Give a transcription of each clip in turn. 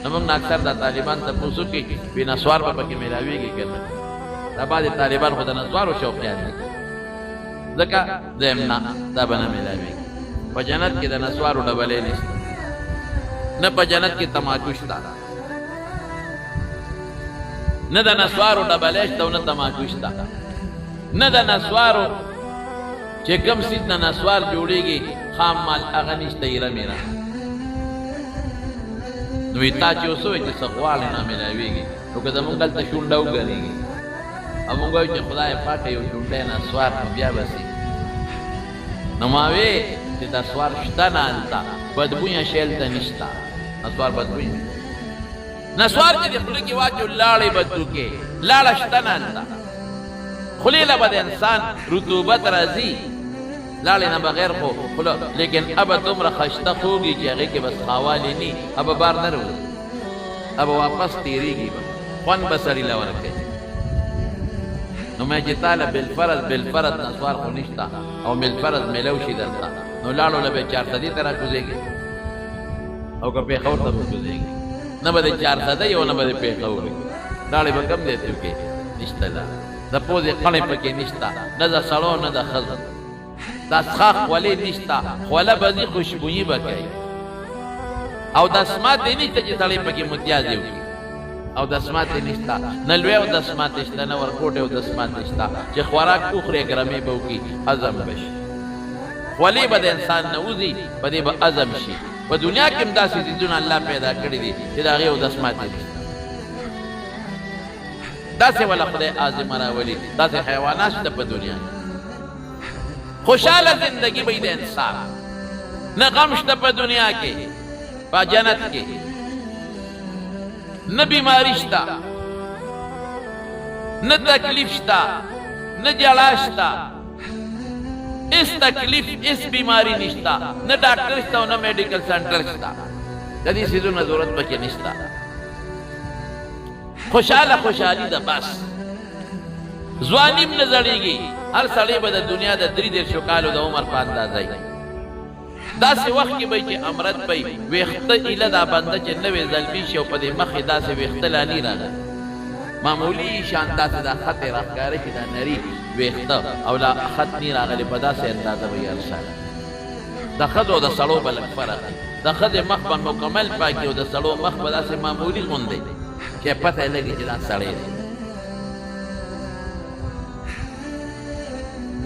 نمونږ اکثر دا طالبان تپوسو کې وي نسوار به پکې میلاویږي که نه دا بعضې طالبان خو د نسوارو شوقیان دي ځکه دویم نه دا به نه میلاویږي په جنت کې د نسوارو ډبلې نشته نه په جنت کې تماکو شته نه د نسوارو ډبلې شته او نه تماکو شته نه د نسوارو چې کوم سیز نه نسوار جوړېږي خام مال هغه نشته ایره میره نو تا چې اوس وایي چې څه غواړې نه میلاویږي نو که زمونږ دلته شونډه وګرېږي او مونږ وایو چې خدای پاکه یو شونډی نسوار نو بیا به سي نو ما وې چې دا سوار شته نه هلته بدبویه شی هلته نشته نسوار بدبوی نسوار چې د خوله کې واچو لاړې بدبو کې لاړه شته نه هلته خولې له به د انسان رطوبت راځي لاړې نه بغیر خو خوله لیکن ابه دومره خشته خوږي چې هغې کې بس خاوالې ني ابه بار نه روځي ابه واپس تېرېږي به خوند به سړي له ورکوي نو مې چې تاله بالفرض نسوار خو نشته او بالفرض میلو شي دلته نو لاړو له به چارسدي ته راکوزېږي او که پېښور ته به کوزېږي نه به د چارسدی او نه به د پېښور لاړې به کم دی کې نشته لا د پوزې قڼې پکې نشته نه د سړو نه د ښځو دا څښاک خولې نشته خوله به ځي خوشبویي به کوي او دسمات یې نشته چې سړی پکې متیازې وکړي او دسمات یې نشته نه لوی او دسمات شته نه ورکوټې او دسمات شته چې خوراک وخورې ګرمې به وکړي هضم به شي خولې به د انسان نه وځي په دې به هضم شي په دنیا کې هم داسې څیزونه الله پیدا کړي دي چې د هغې او دسمات یې نشته داسې والا خدای اعظم راولي داسې حیوانات شته په دنیا کې خوشحاله زندگی به د انسان نه غم شته په دنیا کې په جنت کې نه بیماری شته نه تکلیف شته نه جړا شته اس تکلیف اس بیماری نشته نه ډاکټر شته او نه میډیکل سنټر شته د دې څیزونو ضرورت پکې نشته خوشحالي ده بس ځواني هم نه زړېږي هر سړی به د دنیا د 33 کالو د عمر په اندازه وي داسې وخت کې به چې امرت به ویښته ایله دا بنده چې نوې ځلبي شي او په دې مخ یې داسې ویښته لاني راغلی معمولي شان داسې دا خط یې راښکاره شي دا نري ویښته او لا خط نی راغلی په داسې اندازه به یې ارساله د ښځو او د سړو به لږ فرق وي د ښځې مخ به مکمل پاکي او د سړو مخ به داسې معمولي غوندې چې پته یې لګي چې دا سړی دی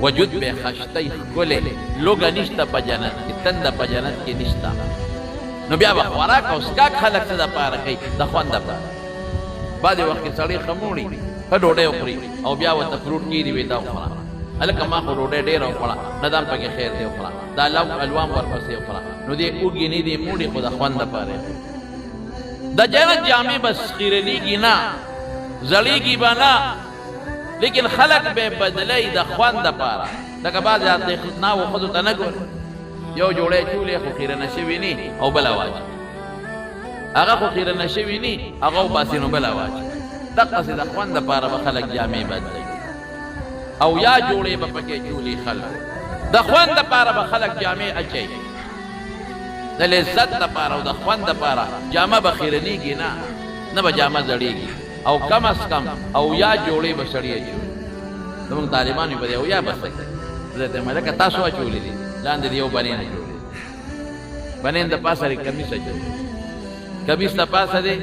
وجود به خشتۍ ښکلې لوږه نشته په جنت کې تنده په جنت کې نشته نو بیا به خوراک او څښاک خلک څه دپاره کوي د خوند دپاره بعضې وخت کې سړی خموړي ښه ډوډۍ وخوري او بیا ورته فروټ کېري وي دا وخوره هلکه ما خو ډوډۍ ډېره وخوړه نه دا هم پکې خیر دی وخوره دا الوام ورپسې وخوره نو دې اوږې نه دي موړي خو د خوند دپاره د جنت جامې به خیرنېږي نه زړېږي به نه لیکن خلق به بدلی د خوند دپاره لکه بعضې ناوو ښځو ته نه ګورې یو جوړی چولې خو خیرنه شوي ني او بله واچي هغه خو خیرنه شوي ني هغه وباسي نو بله واچي دقسې د خوند دپاره به خلک جامې بدلی او یا جوړې به پکې چولې خلک د خوند دپاره به خلک جامې اچوي د لذت دپاره او د خوند دپاره جامه به خیرنېږي نه به جامه زړېږي او کم از کم او یا جوړې به سړی اچوي زموږ طالبان وي په دې او یا بس زه ته وایم لکه تاسو اچولې دي لاندې د یو بنین اچولې بنین د پاسه یې کمیس اچولې کمیس د پاسه دی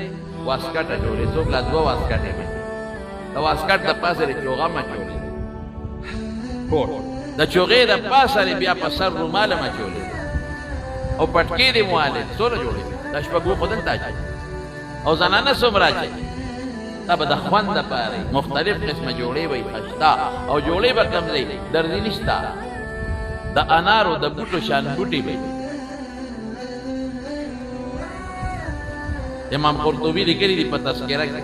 واسکټ اچولې څوک لا دوه واسکټې مې د واسکټ د پاسه یې چوغم اچولې کوټ د چوغې د پاسه یې بیا په سر رومال هم اچولې او پټکې دې موالې څونه جوړې دا شپږو خو دلته اچوي او زنانه څومره اچوي دا به د خوند دپاره مختلف قسمه جوړې به خشته او جوړې به کم ځای دردي نشته د انارو د بوټو شان بوټي به امام قرطبي لیکلي دي په تذکره کې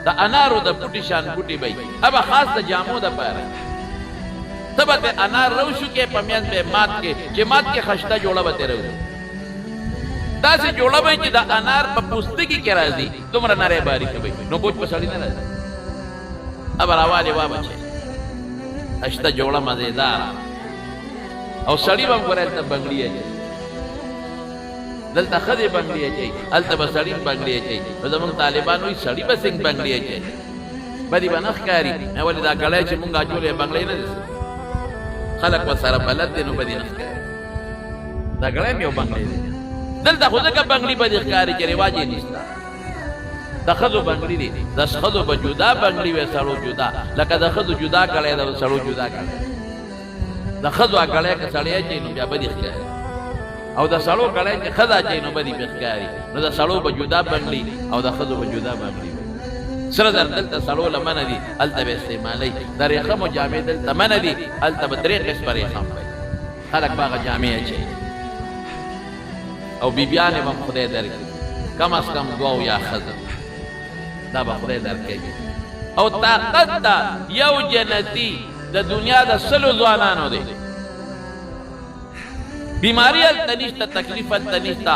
د انارو د بوټي شان بوټي به ابا خاص د جامو دپاره ته به د انار روشو کې په میانځ به مات کې چې مات کې خشته جوړه به تېره وي داسې جوړه به چې د انار په پوستکي کې راځي دومره نری باریکه به نو بوج په سړي نه راځي اب راوالې وا بچې اشته جوړه مزېدار او سړي به هم ګوره هلته بنګړي اچوي دلته خدي بنگلي اچي الته بسړي بنگلي اچي نو زمون طالبان وي سړي بسنګ بنگلي اچي بدی بنخ کاری نه ولې دا غړای چې مونږه جوړې بنگلي نه خلق وسره بلد دي نو بدی نه دا غړای میو بنگلي دلته خو ځکه بنگلي بدی ښکاری چې رواج یې نشته د خزو بنگلي دي د خزو په جدا بنگلي وې سړو جدا لکه د خزو جدا کړي د سړو جدا کړي د خزو غړای کې سړی چې نو بیا بدی ښکاری او د سړو غړای چې خزا چې نو بدی ښکاری نو د سړو په جدا بنگلي او د خزو په جدا بنگلي سره دلته سړو لمنه دي الته به استعمالي د ریخمو جامې دلته منه دي الته به درې قسم ریخم وي خلک باغ جامې اچي او بیبیانې به خدای درکړي کم از کم دوه یا ښځه دا به خدای درکوي او طاقت دا یو جنتي د دنیا د سلو ځوانانو دی بیماری هلته نشته تکلیف هلته نشته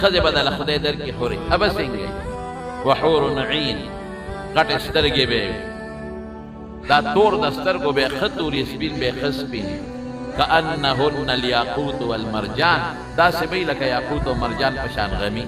ښځې به دله خدای درکړي حورې ابه څنګه وحور عین غټ سترګې به دا تور د سترګو به ښه تورې سپین به ښه سپین کأنهن الیاقوت والمرجان دا سبی لکه یاقوت و مرجان په شان غمی